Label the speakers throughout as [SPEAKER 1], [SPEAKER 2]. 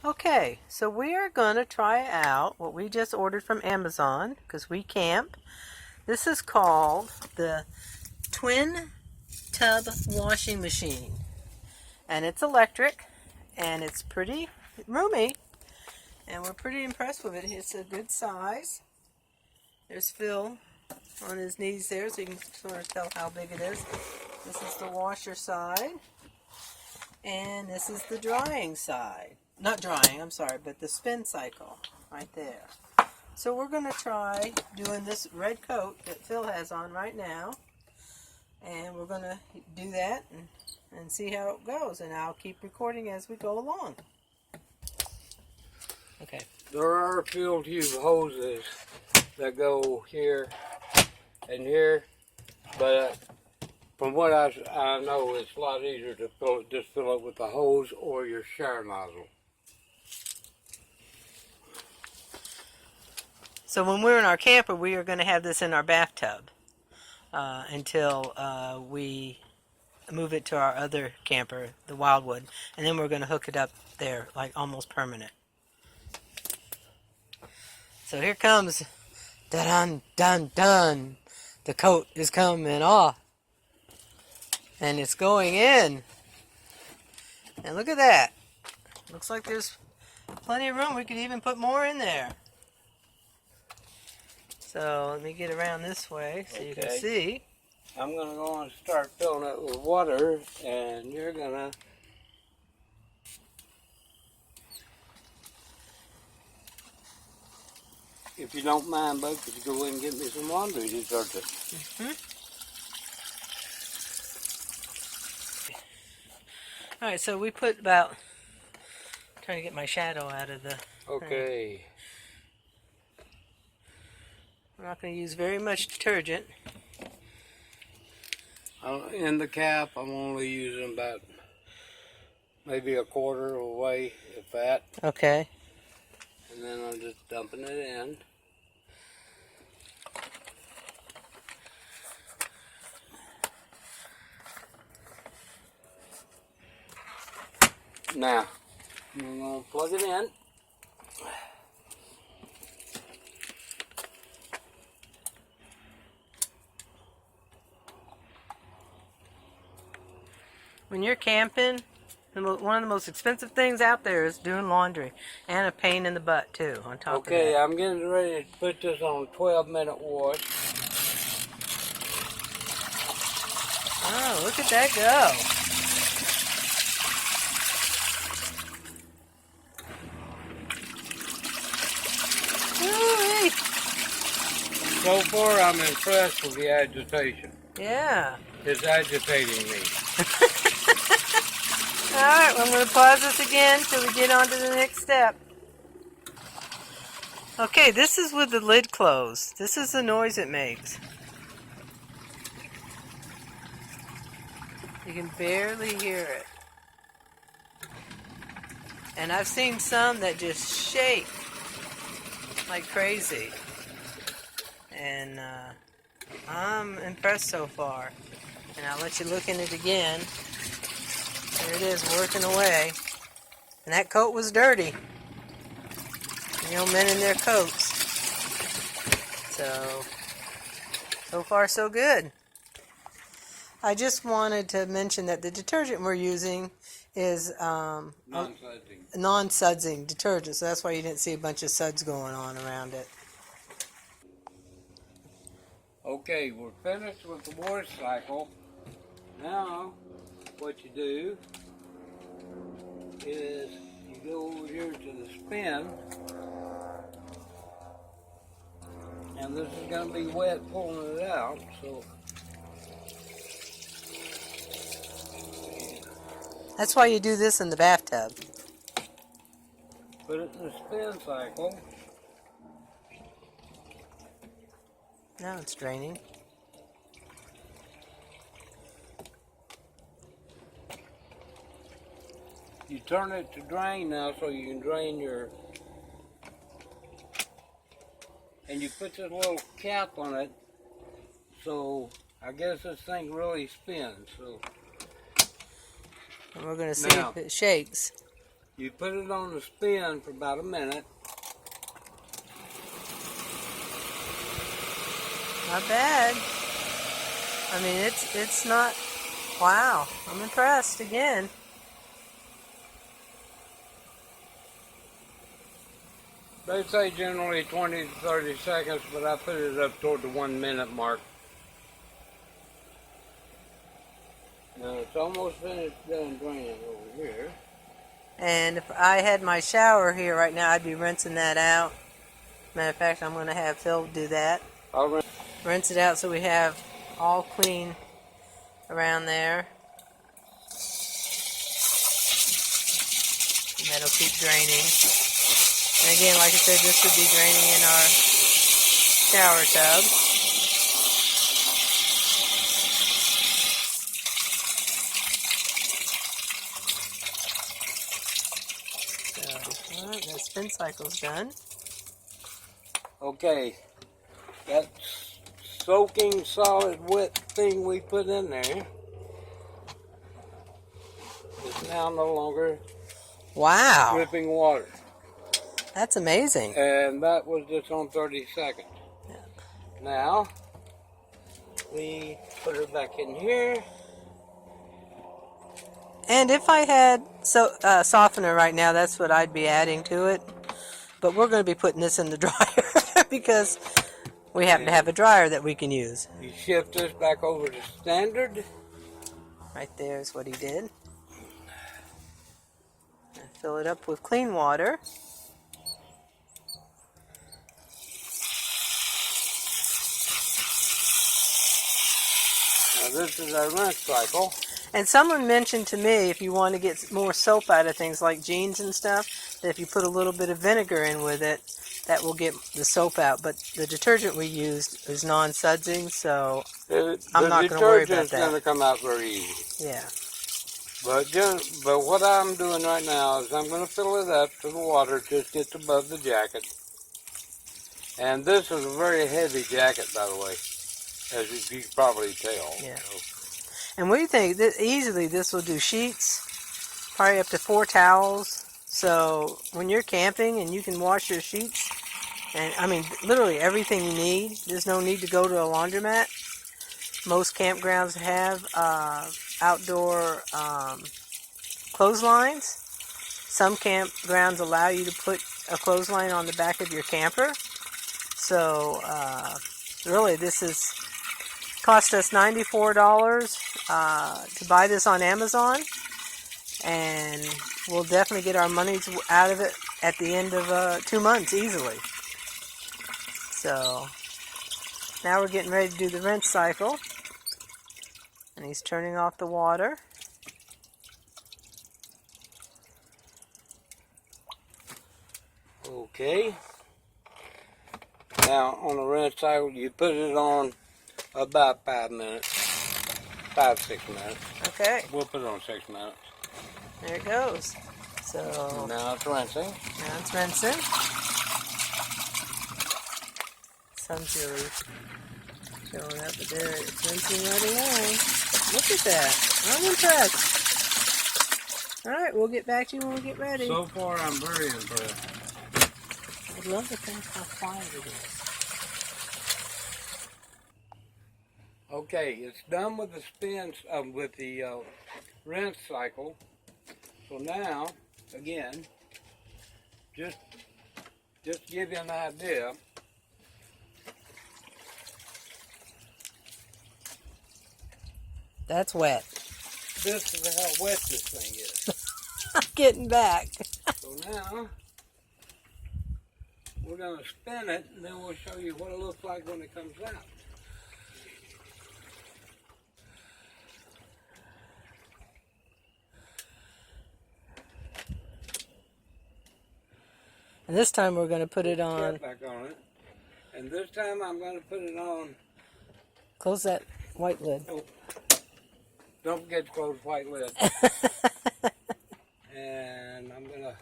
[SPEAKER 1] Okay, so we are going to try out what we just ordered from Amazon because we camp. This is called the Twin Tub Washing Machine. And it's electric and it's pretty roomy. And we're pretty impressed with it. It's a good size. There's Phil on his knees there so you can sort of tell how big it is. This is the washer side. And this is the drying side. Not drying, I'm sorry, but the spin cycle right there. So we're going to try doing this red coat that Phil has on right now. And we're going to do that and see how it goes. And I'll keep recording as we go along. Okay.
[SPEAKER 2] There are fuel tube hoses that go here and here, but from what I know, it's a lot easier to just fill it with the hose or your shower nozzle.
[SPEAKER 1] So when we're in our camper, we are going to have this in our bathtub until we move it to our other camper, the Wildwood, and then we're going to hook it up there, like almost permanent. So here comes, dun dun dun, the coat is coming off, and it's going in. And look at that. Looks like there's plenty of room. We could even put more in there. So let me get around this way so you can see.
[SPEAKER 2] I'm going to go and start filling it with water, and you're going to if you don't mind, Bud, could you go in and get me some laundry detergent?
[SPEAKER 1] Alright, so we put about, trying to get my shadow out of the
[SPEAKER 2] Okay.
[SPEAKER 1] We're not going to use very much detergent.
[SPEAKER 2] In the cap, I'm only using about maybe a quarter away, if that.
[SPEAKER 1] Okay.
[SPEAKER 2] And then I'm just dumping it in. Now, I'm going to plug it in.
[SPEAKER 1] When you're camping, one of the most expensive things out there is doing laundry. And a pain in the butt, too, on top of that.
[SPEAKER 2] Okay, I'm getting ready to put this on a 12-minute wash.
[SPEAKER 1] Oh, look at that go. Woo-wee.
[SPEAKER 2] So far, I'm impressed with the agitation.
[SPEAKER 1] Yeah.
[SPEAKER 2] It's agitating me.
[SPEAKER 1] Alright, well, I'm going to pause this again till we get on to the next step. Okay, this is with the lid closed. This is the noise it makes. You can barely hear it. And I've seen some that just shake like crazy. And I'm impressed so far. And I'll let you look in it again. There it is, working away. And that coat was dirty. You know, men in their coats. So far so good. I just wanted to mention that the detergent we're using is non-sudsing detergent. So that's why you didn't see a bunch of suds going on around it.
[SPEAKER 2] Okay, we're finished with the wash cycle. Now, what you do is you go over here to the spin, and this is going to be wet pulling it out, so
[SPEAKER 1] That's why you do this in the bathtub.
[SPEAKER 2] put it in the spin cycle.
[SPEAKER 1] Now it's draining.
[SPEAKER 2] You turn it to drain now so you can drain your, and you put this little cap on it, so I guess this thing really spins. So
[SPEAKER 1] And we're going to see if it shakes.
[SPEAKER 2] You put it on the spin for about a minute.
[SPEAKER 1] Not bad. I mean, it's not. Wow, I'm impressed again.
[SPEAKER 2] They say generally 20 to 30 seconds, but I put it up toward the 1 minute mark. Now it's almost finished done draining over here.
[SPEAKER 1] And if I had my shower here right now, I'd be rinsing that out. Matter of fact, I'm going to have Phil do that.
[SPEAKER 2] I'll rinse.
[SPEAKER 1] Rinse it out so we have all clean around there. And that'll keep draining. And again, like I said, this would be draining in our shower tub. So, alright, that spin cycle's done.
[SPEAKER 2] Okay, that soaking solid wet thing we put in there is now no longer
[SPEAKER 1] Wow,
[SPEAKER 2] dripping water.
[SPEAKER 1] that's amazing.
[SPEAKER 2] And that was just on 30 seconds.
[SPEAKER 1] Yeah.
[SPEAKER 2] Now, we put her back in here.
[SPEAKER 1] And if I had softener right now, that's what I'd be adding to it. But we're going to be putting this in the dryer because we happen to have a dryer that we can use.
[SPEAKER 2] You shift this back over to standard.
[SPEAKER 1] Right there is what he did. And fill it up with clean water.
[SPEAKER 2] Now this is our rinse cycle.
[SPEAKER 1] And someone mentioned to me, if you want to get more soap out of things like jeans and stuff, that if you put a little bit of vinegar in with it, that will get the soap out. But the detergent we used is non-sudsing, so I'm not going to worry about that.
[SPEAKER 2] The detergent's going to come out very easy.
[SPEAKER 1] Yeah.
[SPEAKER 2] But what I'm doing right now is I'm going to fill it up to the water just gets above the jacket. And this is a very heavy jacket, by the way, as you can probably tell.
[SPEAKER 1] Yeah.
[SPEAKER 2] So.
[SPEAKER 1] And we think that easily this will do sheets, probably up to 4 towels. So when you're camping and you can wash your sheets, and I mean literally everything you need, there's no need to go to a laundromat. Most campgrounds have outdoor clotheslines. Some campgrounds allow you to put a clothesline on the back of your camper. So really this is cost us $94 to buy this on Amazon, and we'll definitely get our money's out of it at the end of 2 months easily. So now we're getting ready to do the rinse cycle, and he's turning off the water.
[SPEAKER 2] Okay. Now on the rinse cycle, you put it on about 5 minutes, 5-6 minutes.
[SPEAKER 1] Okay,
[SPEAKER 2] We'll put it on 6 minutes.
[SPEAKER 1] there it goes. So
[SPEAKER 2] Now it's rinsing.
[SPEAKER 1] now it's rinsing. Sun's really showing up, but there it's rinsing right away. Look at that. I'm impressed. Alright, we'll get back to you when we get ready.
[SPEAKER 2] So far, I'm very impressed.
[SPEAKER 1] I'd love to think how quiet it is.
[SPEAKER 2] Okay, it's done with the spins, with the rinse cycle. So now, again, just to give you an idea,
[SPEAKER 1] That's wet.
[SPEAKER 2] this is how wet this thing is.
[SPEAKER 1] I'm getting back.
[SPEAKER 2] So now, we're going to spin it, and then we'll show you what it looks like when it comes out.
[SPEAKER 1] And this time we're going to put it on.
[SPEAKER 2] Cap back on it. And this time I'm going to put it on.
[SPEAKER 1] Close that white lid.
[SPEAKER 2] Oh, don't forget to close the white lid. And I'm going to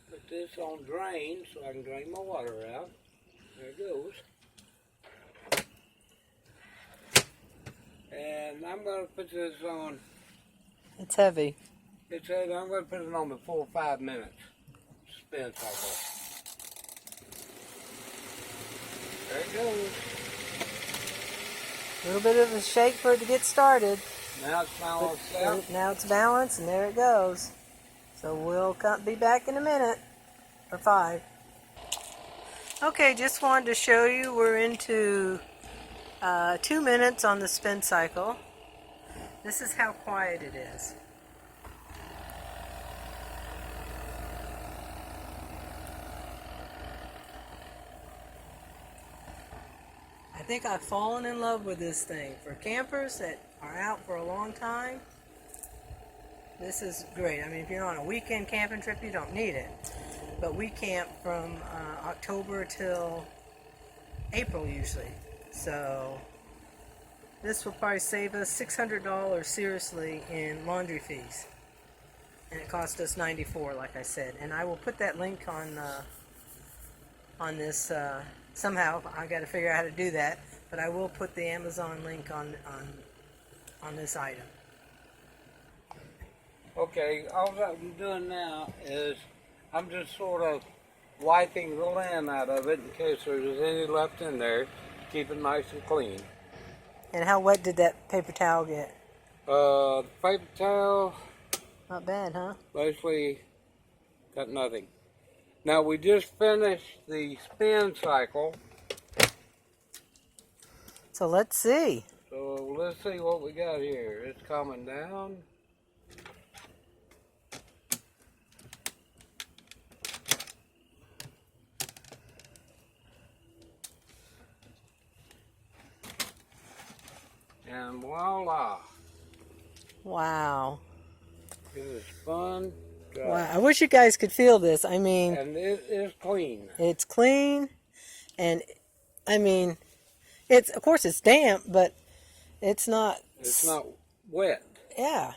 [SPEAKER 2] put this on drain so I can drain my water out. There it goes. And I'm going to put this on.
[SPEAKER 1] It's heavy.
[SPEAKER 2] It said I'm going to put it on before 5 minutes. Spin cycle. There it goes.
[SPEAKER 1] A little bit of a shake for it to get started.
[SPEAKER 2] Now it's balanced out.
[SPEAKER 1] Now it's balanced, and there it goes. So we'll be back in a minute, or 5. Okay, just wanted to show you we're into 2 minutes on the spin cycle. This is how quiet it is. I think I've fallen in love with this thing. For campers that are out for a long time, this is great. I mean, if you're on a weekend camping trip, you don't need it. But we camp from October till April usually. So this will probably save us $600 seriously in laundry fees. And it cost us $94, like I said. And I will put that link on this somehow. I got to figure out how to do that. But I will put the Amazon link on this item.
[SPEAKER 2] Okay, all that I'm doing now is I'm just sort of wiping the lint out of it in case there's any left in there. Keep it nice and clean.
[SPEAKER 1] And how wet did that paper towel get?
[SPEAKER 2] The paper towel,
[SPEAKER 1] Not bad, huh?
[SPEAKER 2] basically got nothing. Now we just finished the spin cycle,
[SPEAKER 1] So let's see.
[SPEAKER 2] so let's see what we got here. It's coming down. And voila,
[SPEAKER 1] Wow.
[SPEAKER 2] it is fun.
[SPEAKER 1] Wow. I wish you guys could feel this. I mean,
[SPEAKER 2] And it is clean.
[SPEAKER 1] it's clean, and I mean, it's, of course it's damp, but it's not.
[SPEAKER 2] It's not wet.
[SPEAKER 1] Yeah.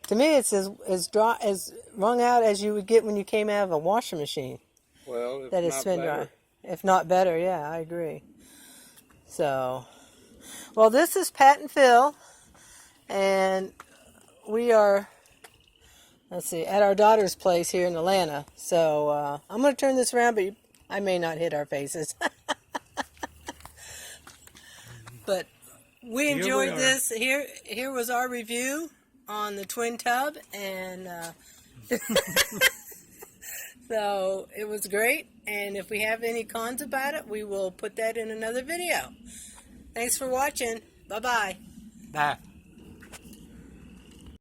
[SPEAKER 1] To me, it's as dry, as wrung out as you would get when you came out of a washing machine.
[SPEAKER 2] Well, it's
[SPEAKER 1] That is
[SPEAKER 2] not
[SPEAKER 1] spin
[SPEAKER 2] better.
[SPEAKER 1] dry, if not better. Yeah, I agree. So, well, this is Pat and Phil, and we are, let's see, at our daughter's place here in Atlanta. So I'm going to turn this around, but I may not hit our faces. But we
[SPEAKER 2] Here we
[SPEAKER 1] enjoyed
[SPEAKER 2] are.
[SPEAKER 1] this. Here was our review on the twin tub, and so it was great. And if we have any cons about it, we will put that in another video. Thanks for watching. Bye-bye.
[SPEAKER 2] Bye.